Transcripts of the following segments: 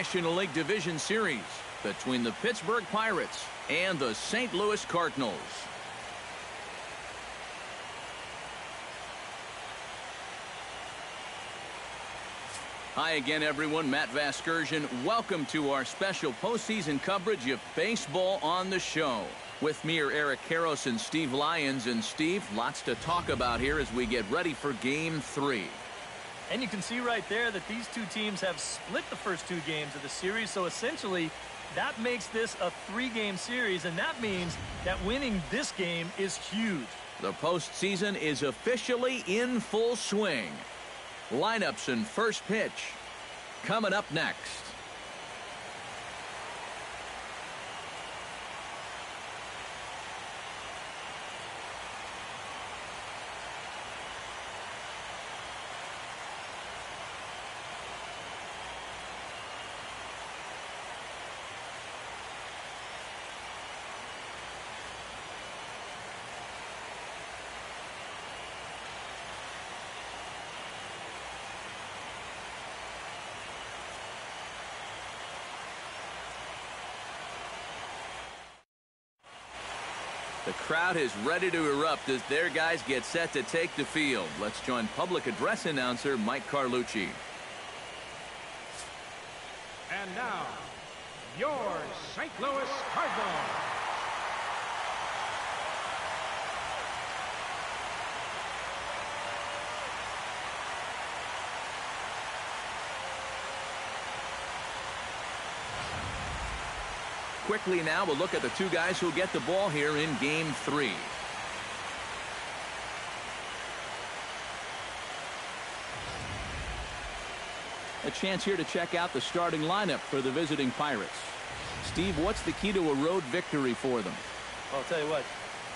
National League Division Series between the Pittsburgh Pirates and the St. Louis Cardinals. Hi again, everyone. Matt Vasgersian. Welcome to our special postseason coverage of baseball on the show. With me are Eric Karros and Steve Lyons. And Steve, lots to talk about here as we get ready for Game 3. And you can see right there that these two teams have split the first two games of the series. So essentially, that makes this a 3-game series. And that means that winning this game is huge. The postseason is officially in full swing. Lineups and first pitch coming up next. The crowd is ready to erupt as their guys get set to take the field. Let's join public address announcer Mike Carlucci. And now, your St. Louis Cardinals. Quickly now, we'll look at the two guys who get the ball here in Game 3. A chance here to check out the starting lineup for the visiting Pirates. Steve, what's the key to a road victory for them? Well, I'll tell you what,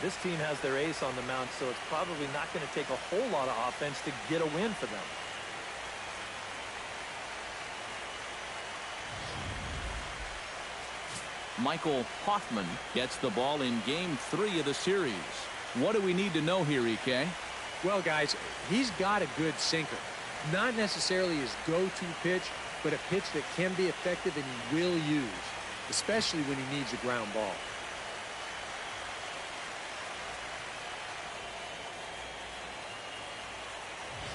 this team has their ace on the mound, so it's probably not going to take a whole lot of offense to get a win for them. Michael Hoffman gets the ball in Game 3 of the series. What do we need to know here, EK? Well, guys, he's got a good sinker. Not necessarily his go-to pitch, but a pitch that can be effective and he will use, especially when he needs a ground ball.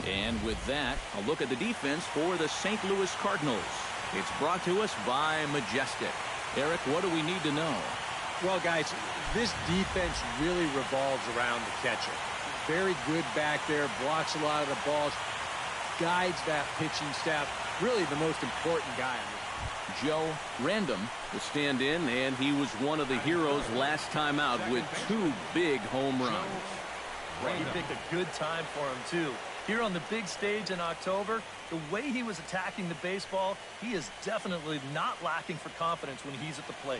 And with that, a look at the defense for the St. Louis Cardinals. It's brought to us by Majestic. Eric, what do we need to know? Well, guys, this defense really revolves around the catcher. Very good back there, blocks a lot of the balls, guides that pitching staff. Really the most important guy. Joe Random will stand in, and he was one of the heroes last time out with 2 big home runs. He picked a good time for him, too. Here on the big stage in October, the way he was attacking the baseball, he is definitely not lacking for confidence when he's at the plate.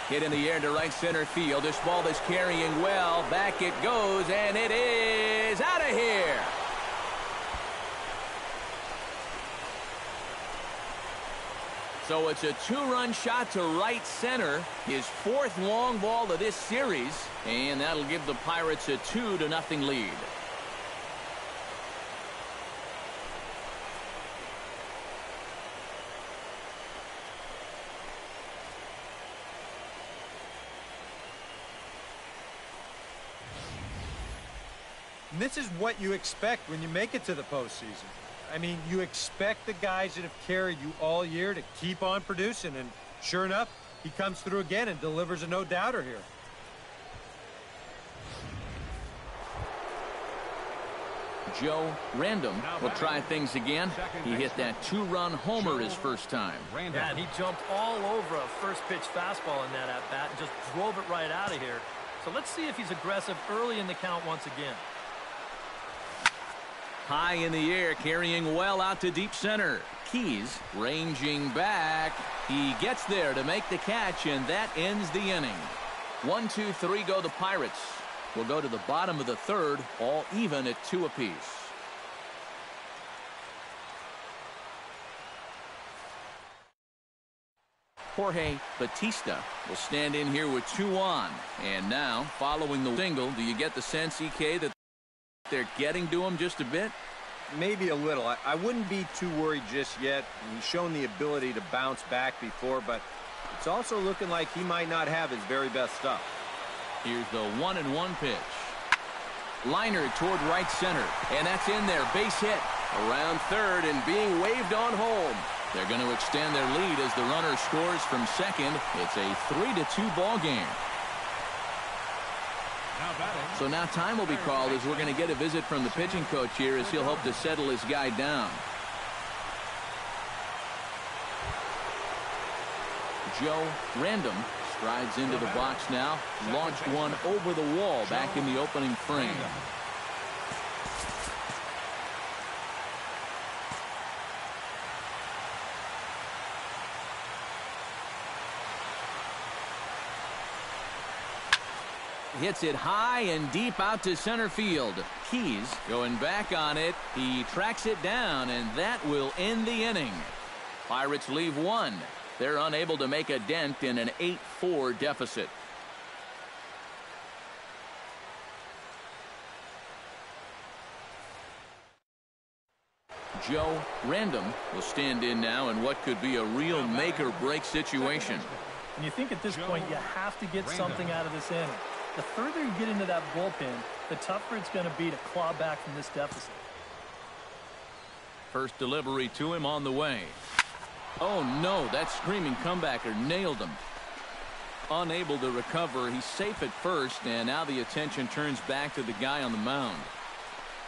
Hit in the air to right center field. This ball is carrying well. Back it goes, and it is out of here. So it's a 2-run shot to right center, his 4th long ball of this series, and that'll give the Pirates a 2-0 lead. And this is what you expect when you make it to the postseason. I mean, you expect the guys that have carried you all year to keep on producing, and sure enough, he comes through again and delivers a no-doubter here. Joe Random will try things again. He hit that 2-run homer his first time. Yeah, and he jumped all over a first-pitch fastball in that at-bat and just drove it right out of here. So let's see if he's aggressive early in the count once again. High in the air, carrying well out to deep center. Keys ranging back. He gets there to make the catch, and that ends the inning. 1, 2, 3 go the Pirates. We'll go to the bottom of the 3rd, all even at 2 apiece. Jorge Batista will stand in here with 2 on. And now, following the single, do you get the sense, EK, that they're getting to him just a bit? Maybe a little. I wouldn't be too worried just yet. He's shown the ability to bounce back before, but it's also looking like he might not have his very best stuff. Here's the 1-1 pitch. Liner toward right center, and that's in there. Base hit. Around third and being waved on home. They're going to extend their lead as the runner scores from second. It's a 3-2 ball game. So now time will be called as we're going to get a visit from the pitching coach here as he'll hope to settle his guy down. Joe Random strides into the box now. Launched one over the wall back in the opening frame. Hits it high and deep out to center field. Keys going back on it. He tracks it down, and that will end the inning. Pirates leave 1. They're unable to make a dent in an 8-4 deficit. Joe Random will stand in now in what could be a real make-or-break situation. And you think at this point you have to get something out of this inning. The further you get into that bullpen, the tougher it's going to be to claw back from this deficit. First delivery to him on the way. Oh no, that screaming comebacker nailed him. Unable to recover, he's safe at first, and now the attention turns back to the guy on the mound.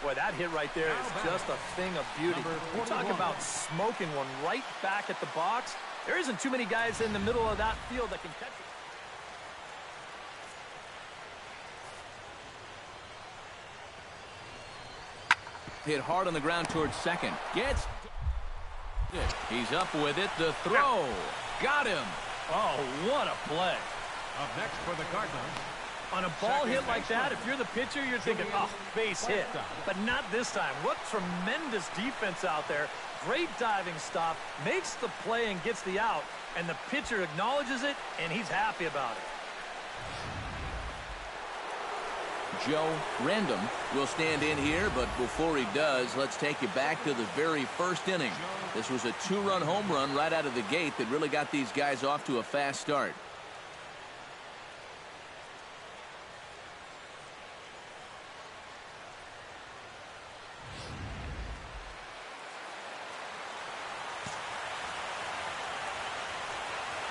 Boy, that hit right there is just a thing of beauty. You talk about smoking one right back at the box. There isn't too many guys in the middle of that field that can catch it. Hit hard on the ground towards second. Gets it. He's up with it. The throw. Got him. Oh, what a play. Up next for the Cardinals. On a ball hit like that, if you're the pitcher, you're thinking, oh, base hit. But not this time. What tremendous defense out there. Great diving stop. Makes the play and gets the out. And the pitcher acknowledges it, and he's happy about it. Joe Random will stand in here, but before he does, let's take you back to the very first inning. This was a 2-run home run right out of the gate that really got these guys off to a fast start.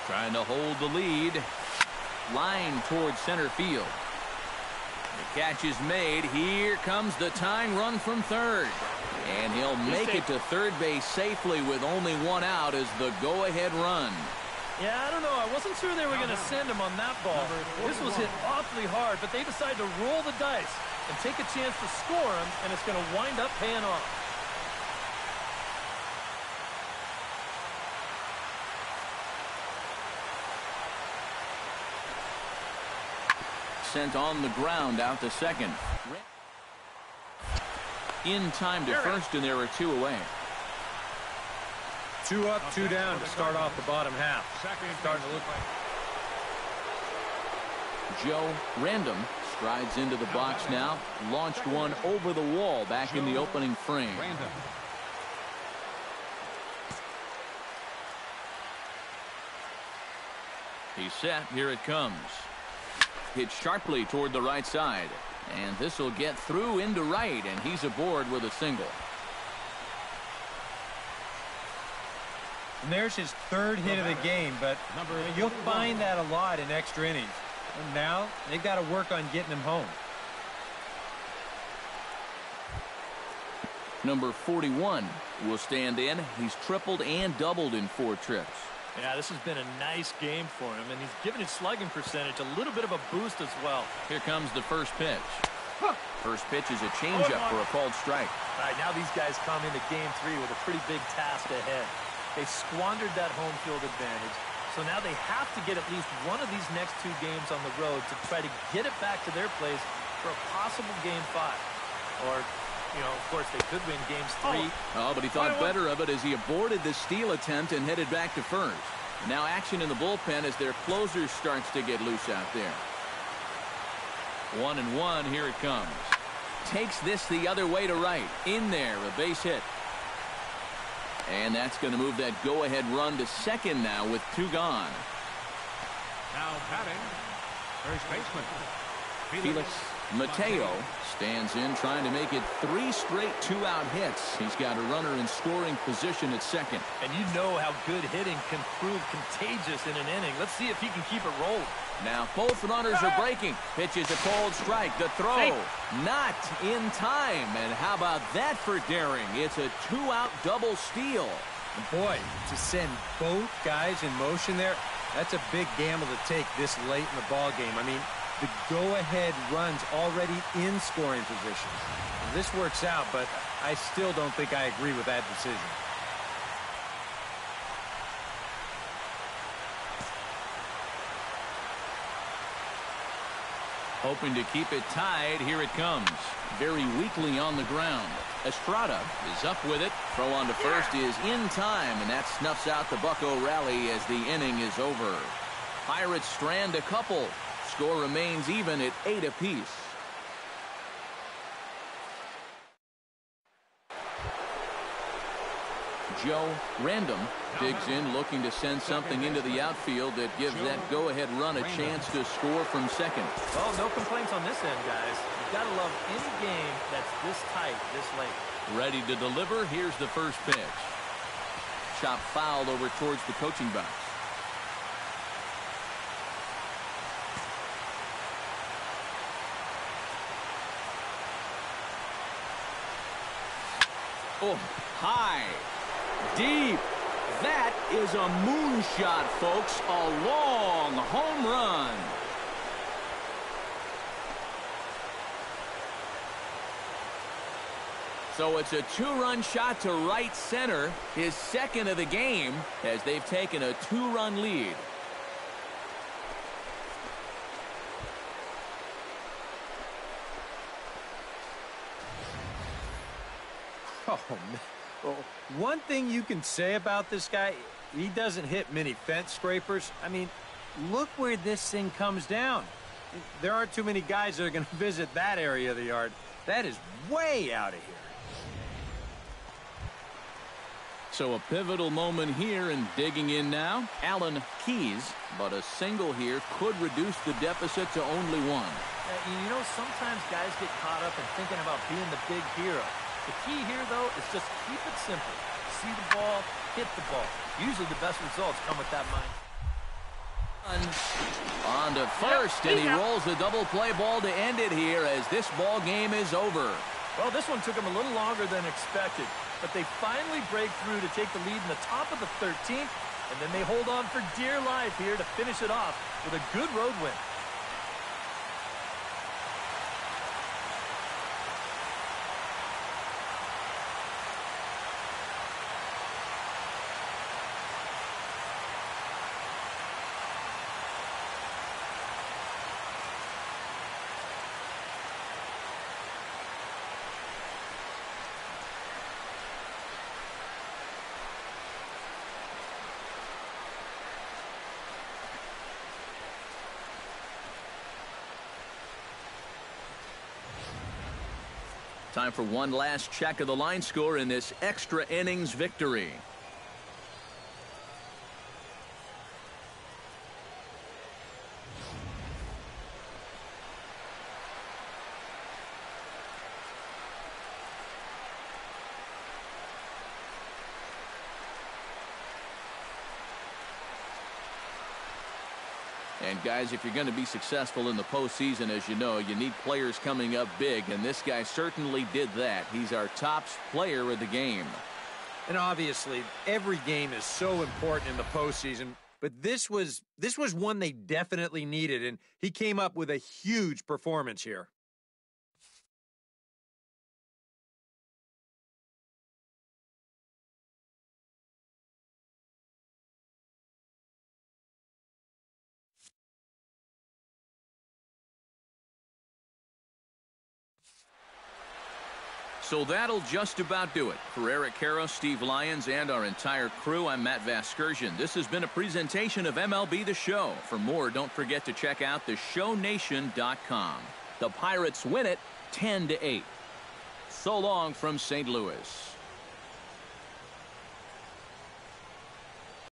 Trying to hold the lead. Line towards center field. The catch is made. Here comes the tying run from third. And he'll make it to third base safely with only 1 out as the go-ahead run. Yeah, I don't know. I wasn't sure they were going to send him on that ball. This was hit awfully hard, but they decided to roll the dice and take a chance to score him, and it's going to wind up paying off. Sent on the ground out to second. In time to first, and there are 2 away. 2 up, 2 down to start off the bottom half. Starting to look like. Joe Random strides into the box now. Launched one over the wall back in the opening frame. He's set. Here it comes. Hit sharply toward the right side. And this will get through into right, and he's aboard with a single. And there's his 3rd hit of the game, but you'll find that a lot in extra innings. And now they've got to work on getting him home. Number 41 will stand in. He's tripled and doubled in 4 trips. Yeah, this has been a nice game for him, and he's given his slugging percentage a little bit of a boost as well. Here comes the first pitch. First pitch is a changeup for a called strike. All right, now these guys come into Game 3 with a pretty big task ahead. They squandered that home field advantage, so now they have to get at least one of these next 2 games on the road to try to get it back to their place for a possible Game 5. Or, you know, of course, they could win Games 3. Oh, but he thought better of it as he aborted the steal attempt and headed back to first. Now action in the bullpen as their closer starts to get loose out there. 1-1, here it comes. Takes this the other way to right. In there, a base hit. And that's going to move that go-ahead run to second now with 2 gone. Now batting, first baseman Felix Mateo stands in, trying to make it 3 straight 2-out hits. He's got a runner in scoring position at second. And you know how good hitting can prove contagious in an inning. Let's see if he can keep it rolling. Now both runners are breaking. Pitches a cold strike. The throw not in time. And how about that for daring? It's a 2-out double steal. And boy, to send both guys in motion there, that's a big gamble to take this late in the ball game. I mean, the go-ahead run's already in scoring position. This works out, but I still don't think I agree with that decision. Hoping to keep it tied. Here it comes. Very weakly on the ground. Estrada is up with it. Throw on to first is in time, and that snuffs out the Bucco rally as the inning is over. Pirates strand a couple. Score remains even at 8 apiece. Joe Random digs in, looking to send something into the outfield that gives that go-ahead run a chance to score from second. Well, no complaints on this end, guys. You've got to love any game that's this tight, this late. Ready to deliver. Here's the first pitch. Chop fouled over towards the coaching box. Oh, high. Deep. That is a moonshot, folks. A long home run. So it's a 2-run shot to right center, his second of the game, as they've taken a 2-run lead. Oh, man. Well, one thing you can say about this guy, he doesn't hit many fence scrapers. I mean, look where this thing comes down. There aren't too many guys that are going to visit that area of the yard. That is way out of here. So a pivotal moment here, and digging in now, Alan Keys. But a single here could reduce the deficit to only 1. You know, sometimes guys get caught up in thinking about being the big hero. The key here, though, is just keep it simple. See the ball, hit the ball. Usually the best results come with that mind. On to first, and he rolls the double play ball to end it here as this ball game is over. Well, this one took them a little longer than expected, but they finally break through to take the lead in the top of the 13th, and then they hold on for dear life here to finish it off with a good road win. Time for one last check of the line score in this extra innings victory. And guys, if you're going to be successful in the postseason, as you know, you need players coming up big, and this guy certainly did that. He's our top player of the game. And obviously, every game is so important in the postseason, but this was one they definitely needed, and he came up with a huge performance here. So that'll just about do it. For Eric Karros, Steve Lyons, and our entire crew, I'm Matt Vasgersian. This has been a presentation of MLB The Show. For more, don't forget to check out theshownation.com. The Pirates win it 10-8. So long from St. Louis.